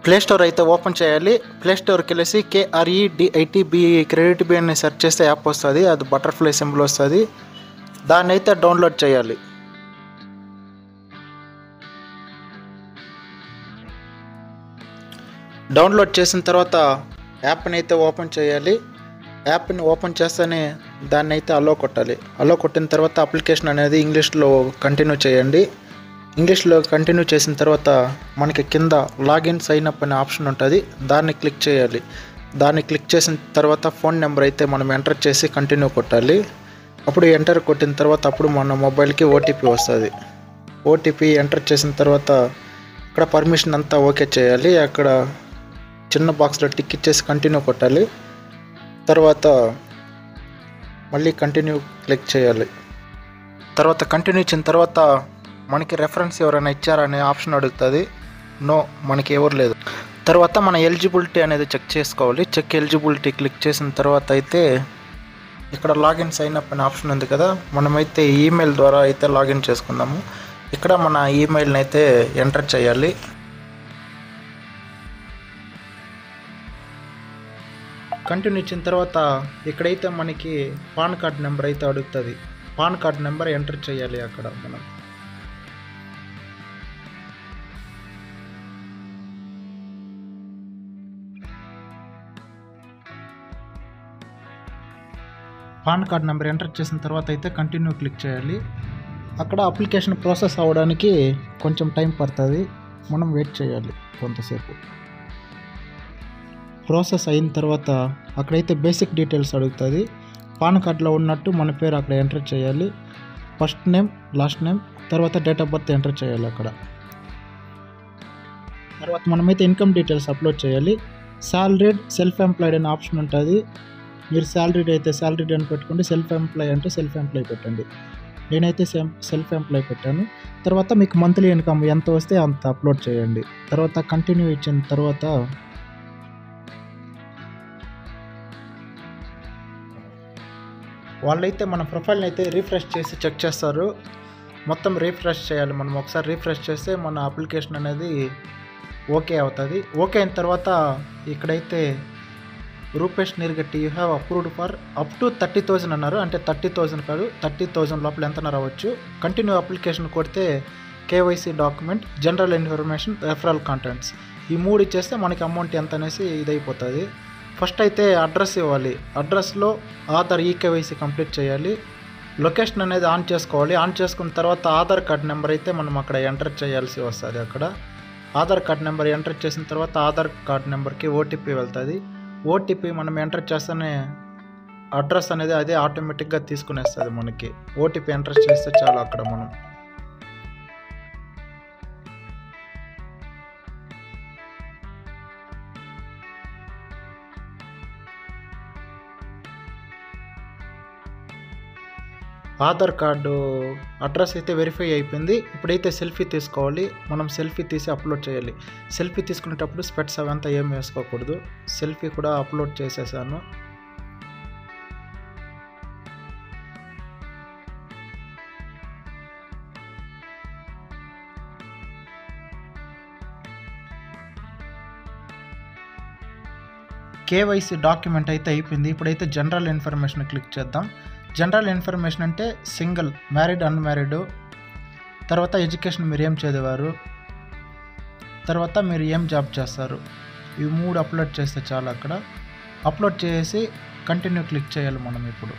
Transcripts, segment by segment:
Play store అయితే open చేయాలి. Play స్టోర్కి వెళ్ళేసి KREDITB క్రెడిట్ బి అని సెర్చ్ చేస్తే యాప్ వస్తుంది. అది బటర్ఫ్లై సింబల్ వస్తుంది. దాన్ని అయితే డౌన్లోడ్ చేయాలి. డౌన్లోడ్ చేసిన తర్వాత యాప్ని అయితే ఓపెన్ చేయాలి. యాప్ని ఓపెన్ చేస్తేనే దాన్ని అయితే అలో కొట్టాలి. అలో కొట్టిన తర్వాత అప్లికేషన్ అనేది ఇంగ్లీష్లో కంటిన్యూ చేయండి. ఇంగ్లీష్లో కంటిన్యూ చేసిన తర్వాత మనకి కింద లాగిన్ సైన్ అప్ అనే ఆప్షన్ ఉంటుంది. దాన్ని క్లిక్ చేయాలి. దాన్ని క్లిక్ చేసిన తర్వాత ఫోన్ నెంబర్ అయితే మనం ఎంటర్ చేసి కంటిన్యూ కొట్టాలి. అప్పుడు ఎంటర్ కొట్టిన తర్వాత అప్పుడు మన మొబైల్కి ఓటీపీ వస్తుంది. ఓటీపీ ఎంటర్ చేసిన తర్వాత ఇక్కడ పర్మిషన్ అంతా ఓకే చేయాలి. అక్కడ చిన్న బాక్స్లో టిక్ ఇచ్చేసి కంటిన్యూ కొట్టాలి. తర్వాత మళ్ళీ కంటిన్యూ క్లిక్ చేయాలి. తర్వాత కంటిన్యూ ఇచ్చిన తర్వాత మనకి రెఫరెన్స్ ఎవరైనా ఇచ్చారనే ఆప్షన్ అడుగుతుంది. నో, మనకి ఎవరు లేదు. తర్వాత మన ఎలిజిబిలిటీ అనేది చెక్ చేసుకోవాలి. చెక్ ఎలిజిబిలిటీ క్లిక్ చేసిన తర్వాత అయితే ఇక్కడ లాగిన్ సైన్ అప్ అనే ఆప్షన్ ఉంది కదా, మనమైతే ఈమెయిల్ ద్వారా అయితే లాగిన్ చేసుకుందాము. ఇక్కడ మన ఈమెయిల్ని అయితే ఎంటర్ చేయాలి. కంటిన్యూ ఇచ్చిన తర్వాత ఇక్కడైతే మనకి పాన్ కార్డ్ నెంబర్ అయితే అడుగుతుంది. పాన్ కార్డ్ నెంబర్ ఎంటర్ చేయాలి. అక్కడ మనం పాన్ కార్డ్ నెంబర్ ఎంటర్ చేసిన తర్వాత అయితే కంటిన్యూ క్లిక్ చేయాలి. అక్కడ అప్లికేషన్ ప్రాసెస్ అవ్వడానికి కొంచెం టైం పడుతుంది. మనం వెయిట్ చేయాలి కొంతసేపు. ప్రాసెస్ అయిన తర్వాత అక్కడైతే బేసిక్ డీటెయిల్స్ అడుగుతుంది. పాన్ కార్డులో ఉన్నట్టు మన పేరు అక్కడ ఎంటర్ చేయాలి. ఫస్ట్ నేమ్, లాస్ట్ నేమ్, తర్వాత డేట్ ఆఫ్ బర్త్ ఎంటర్ చేయాలి. అక్కడ తర్వాత మనమైతే ఇన్కమ్ డీటెయిల్స్ అప్లోడ్ చేయాలి. సాలరీడ్, సెల్ఫ్ ఎంప్లాయిడ్ అనే ఆప్షన్ ఉంటుంది. మీరు సాలరీడ్ అయితే సాలరీడ్ అని పెట్టుకోండి, సెల్ఫ్ ఎంప్లాయ్ అంటే సెల్ఫ్ ఎంప్లాయ్ పెట్టండి. నేనైతే సెల్ఫ్ ఎంప్లాయ్ పెట్టాను. తర్వాత మీకు మంత్లీ ఇన్కమ్ ఎంత వస్తే అంత అప్లోడ్ చేయండి. తర్వాత కంటిన్యూ ఇచ్చిన తర్వాత వాళ్ళైతే మన ప్రొఫైల్ని అయితే రీఫ్రెష్ చేసి చెక్ చేస్తారు. మొత్తం రీఫ్రెష్ చేయాలి. మనం ఒకసారి రీఫ్రెష్ చేస్తే మన అప్లికేషన్ అనేది ఓకే అవుతుంది. ఓకే అయిన తర్వాత ఇక్కడైతే Rupesh Neergatti you have approved for up to 30,000 అన్నారు. అంటే 30,000 కాదు, 30,000 లోపల ఎంత రావచ్చు. కంటిన్యూ అప్లికేషన్ కొడితే KYC document, general information, referral contents ఈ 3 ఇచ్చేస్తే మనకి అమౌంట్ ఎంత అనేసి ఇదైపోతుంది. ఫస్ట్ అయితే అడ్రస్ ఇవ్వాలి. అడ్రస్లో ఆధార్ KYC కంప్లీట్ చేయాలి. లొకేషన్ అనేది ఆన్ చేసుకోవాలి. ఆన్ చేసుకున్న తర్వాత ఆధార్ కార్డ్ నెంబర్ అయితే మనం అక్కడ ఎంటర్ చేయాల్సి వస్తుంది. అక్కడ ఆధార్ కార్డ్ నెంబర్ ఎంటర్ చేసిన తర్వాత ఆధార్ కార్డ్ నెంబర్కి ఓటీపీ వెళ్తుంది. ఓటీపీ మనం ఎంటర్ చేస్తేనే అడ్రస్ అనేది అదే ఆటోమేటిక్గా తీసుకునేస్తుంది. మనకి ఓటీపీ ఎంటర్ చేస్తే చాలు. అక్కడ మనం ఆధార్ కార్డు అడ్రస్ అయితే వెరిఫై అయిపోయింది. ఇప్పుడైతే సెల్ఫీ తీసుకోవాలి. మనం సెల్ఫీ తీసి అప్లోడ్ చేయాలి. సెల్ఫీ తీసుకునేటప్పుడు స్పెట్స్ అవంతా ఏం వేసుకోకూడదు. సెల్ఫీ కూడా అప్లోడ్ చేసేసాను. KYC డాక్యుమెంట్ అయితే అయిపోయింది. ఇప్పుడైతే జనరల్ ఇన్ఫర్మేషన్ క్లిక్ చేద్దాం. జనరల్ ఇన్ఫర్మేషన్ అంటే సింగిల్, మ్యారీడ్, అన్మ్యారీడ్, తర్వాత ఎడ్యుకేషన్ మీరు ఏం చదివారు, తర్వాత మీరు ఏం జాబ్ చేస్తారు, ఇవి 3 అప్లోడ్ చేస్తే చాలు. అక్కడ అప్లోడ్ చేసి కంటిన్యూ క్లిక్ చేయాలి. మనం ఇప్పుడు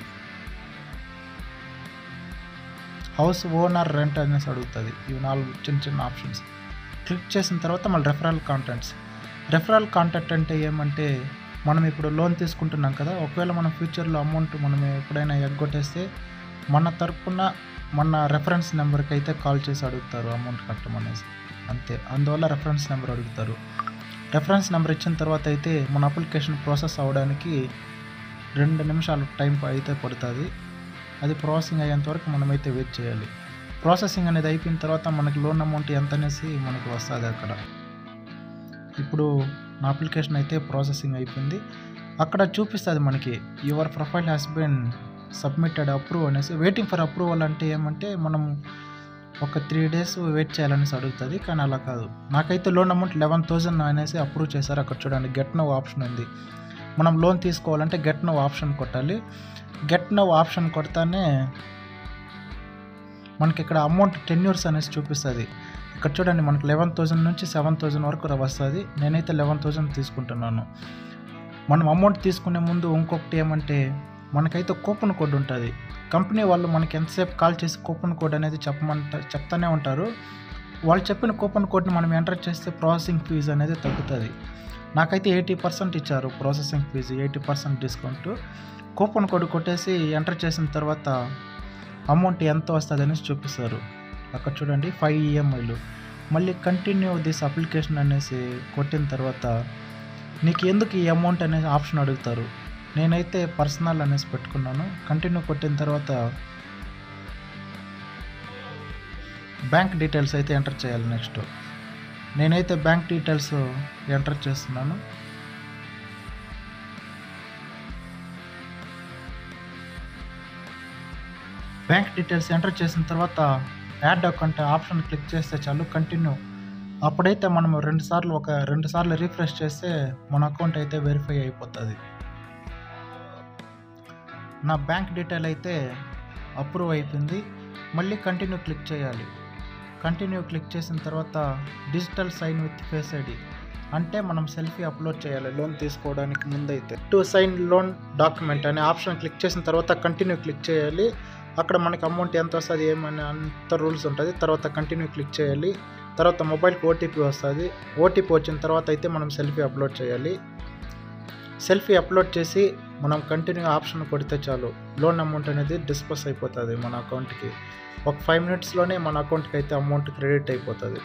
హౌస్ ఓనర్, రెంట్ అనేసి అడుగుతుంది. ఇవి 4 చిన్న చిన్న ఆప్షన్స్ క్లిక్ చేసిన తర్వాత మళ్ళీ రెఫరల్ కాంటెంట్స్. రెఫరల్ కాంటెంట్ అంటే ఏమంటే మనం ఇప్పుడు లోన్ తీసుకుంటున్నాం కదా, ఒకవేళ మనం ఫ్యూచర్లో అమౌంట్ మనం ఎప్పుడైనా ఎగ్గొట్టేస్తే మన తరపున మన రెఫరెన్స్ నెంబర్కి అయితే కాల్ చేసి అడుగుతారు అమౌంట్ కట్టమనేసి. అంతే, అందువల్ల రెఫరెన్స్ నెంబర్ అడుగుతారు. రెఫరెన్స్ నెంబర్ ఇచ్చిన తర్వాత అయితే మన అప్లికేషన్ ప్రాసెస్ అవ్వడానికి 2 నిమిషాలు టైం అయితే పడుతుంది. అది ప్రాసెసింగ్ అయ్యేంత వరకు మనమైతే వెయిట్ చేయాలి. ప్రాసెసింగ్ అనేది అయిపోయిన తర్వాత మనకి లోన్ అమౌంట్ ఎంత అనేసి మనకు వస్తుంది. అక్కడ ఇప్పుడు నా అప్లికేషన్ అయితే ప్రాసెసింగ్ అయిపోయింది. అక్కడ చూపిస్తుంది మనకి your profile has been submitted approve అనేసి. వెయిటింగ్ ఫర్ అప్రూవల్ అంటే ఏమంటే మనం ఒక 3 డేస్ వెయిట్ చేయాలనేసి అడుగుతుంది. కానీ అలా కాదు. నాకైతే లోన్ అమౌంట్ 11,000 అనేసి అప్రూవ్ చేశారు. అక్కడ చూడండి గెట్ నౌ ఆప్షన్ ఉంది. మనం లోన్ తీసుకోవాలంటే గెట్ నౌ ఆప్షన్ కొట్టాలి. గెట్ నౌ ఆప్షన్ కొడతానే మనకి ఇక్కడ అమౌంట్ టెన్యూర్స్ అనేసి చూపిస్తుంది. ఇక్కడ చూడండి మనకి 11,000 నుంచి 7,000 వరకు వస్తుంది. నేనైతే 11,000 తీసుకుంటున్నాను. మనం అమౌంట్ తీసుకునే ముందు ఇంకొకటి ఏమంటే మనకైతే కూపన్ కోడ్ ఉంటుంది. కంపెనీ వాళ్ళు మనకి ఎంతసేపు కాల్ చేసి కూపన్ కోడ్ అనేది చెప్తానే ఉంటారు. వాళ్ళు చెప్పిన కూపన్ కోడ్ని మనం ఎంటర్ చేస్తే ప్రాసెసింగ్ ఫీజు అనేది తగ్గుతుంది. నాకైతే 80% ఇచ్చారు processing fees, 80% discount. Coupon code కొట్టేసి ఎంటర్ చేసిన తర్వాత అమౌంట్ ఎంత వస్తుంది అనేసి చూపిస్తారు. అక్కడ చూడండి 5 EMIలు. మళ్ళీ కంటిన్యూ దిస్ అప్లికేషన్ అనేసి కొట్టిన తర్వాత నీకు ఎందుకు ఈ అమౌంట్ అనేసి ఆప్షన్ అడుగుతారు. నేనైతే పర్సనల్ అనేసి పెట్టుకున్నాను. కంటిన్యూ కొట్టిన తర్వాత బ్యాంక్ డీటెయిల్స్ అయితే ఎంటర్ చేయాలి. నెక్స్ట్ నేనైతే బ్యాంక్ డీటెయిల్స్ ఎంటర్ చేస్తున్నాను. బ్యాంక్ డీటెయిల్స్ ఎంటర్ చేసిన తర్వాత యాడ్ అకౌంట్ ఆప్షన్ క్లిక్ చేస్తే చాలు, కంటిన్యూ. అప్పుడైతే మనం రెండు సార్లు రిఫ్రెష్ చేస్తే మన అకౌంట్ అయితే వెరిఫై అయిపోతుంది. నా బ్యాంక్ డీటెయిల్ అయితే అప్రూవ్ అయిపోయింది. మళ్ళీ కంటిన్యూ క్లిక్ చేయాలి. కంటిన్యూ క్లిక్ చేసిన తర్వాత digital sign with face ID అంటే మనం సెల్ఫీ అప్లోడ్ చేయాలి లోన్ తీసుకోవడానికి ముందైతే. టు సైన్ లోన్ డాక్యుమెంట్ అనే ఆప్షన్ క్లిక్ చేసిన తర్వాత కంటిన్యూ క్లిక్ చేయాలి. అక్కడ మనకి అమౌంట్ ఎంత వస్తుంది ఏమని అంత రూల్స్ ఉంటుంది. తర్వాత కంటిన్యూ క్లిక్ చేయాలి. తర్వాత మొబైల్కి ఓటీపీ వస్తుంది. ఓటీపీ వచ్చిన తర్వాత అయితే మనం సెల్ఫీ అప్లోడ్ చేయాలి. సెల్ఫీ అప్లోడ్ చేసి మనం కంటిన్యూ ఆప్షన్ కొడితే చాలు, లోన్ అమౌంట్ అనేది డిస్పర్స్ అయిపోతుంది మన అకౌంట్కి. ఒక 5 మినిట్స్లోనే మన అకౌంట్కి అయితే అమౌంట్ క్రెడిట్ అయిపోతుంది.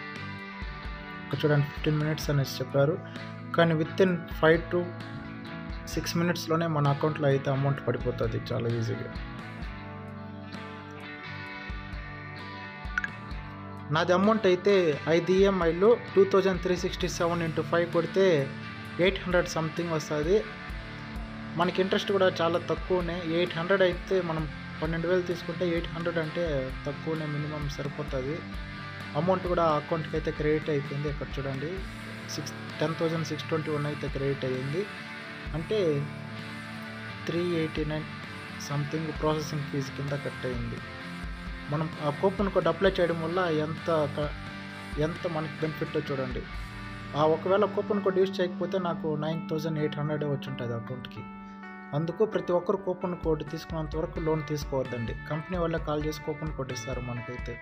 చూడండి 15 మినిట్స్ అనేసి చెప్పారు, కానీ వితిన్ 5 to 6 మినిట్స్లోనే మన అకౌంట్లో అయితే అమౌంట్ పడిపోతుంది చాలా ఈజీగా. నాది అమౌంట్ అయితే 5 EMIలు 2,367 into 5 కొడితే 800 సంథింగ్ వస్తుంది. మనకి ఇంట్రెస్ట్ కూడా చాలా తక్కువనే. 800 అయితే మనం 12,000 తీసుకుంటే 800 అంటే తక్కువనే, మినిమం సరిపోతుంది. అమౌంట్ కూడా అకౌంట్కి అయితే క్రెడిట్ అయిపోయింది. ఇక్కడ చూడండి 10,621 అయితే క్రెడిట్ అయ్యింది. అంటే 389 సంథింగ్ ప్రాసెసింగ్ ఫీజు కింద కట్ అయింది. మనం ఆ కూపన్ కోడ్ అప్లై చేయడం వల్ల ఎంత మనకి బెనిఫిట్ చూడండి. ఒకవేళ కూపన్ కోడ్ యూజ్ చేయకపోతే నాకు 9,800 వచ్చి ఉంటుంది అకౌంట్కి. అందుకు ప్రతి ఒక్కరు కూపన్ కోడ్ తీసుకున్నంత వరకు లోన్ తీసుకోవద్దండి. కంపెనీ వాళ్ళే కాల్ చేసి కూపన్ కోడ్ ఇస్తారు మనకైతే.